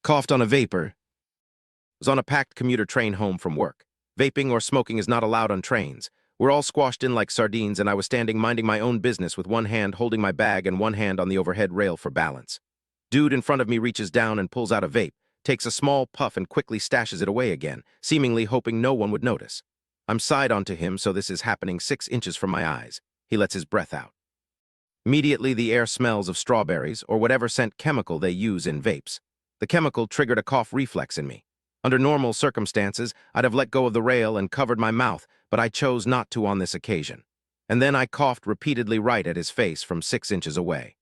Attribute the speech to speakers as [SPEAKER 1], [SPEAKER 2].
[SPEAKER 1] Coughed on a vapor. Was on a packed commuter train home from work. Vaping or smoking is not allowed on trains. We're all squashed in like sardines, and I was standing minding my own business with one hand holding my bag and one hand on the overhead rail for balance. Dude in front of me reaches down and pulls out a vape, takes a small puff and quickly stashes it away again, seemingly hoping no one would notice. I'm side onto him, so this is happening 6 inches from my eyes. He lets his breath out. Immediately, the air smells of strawberries or whatever scent chemical they use in vapes. The chemical triggered a cough reflex in me. Under normal circumstances, I'd have let go of the rail and covered my mouth, but I chose not to on this occasion. And then I coughed repeatedly right at his face from 6 inches away.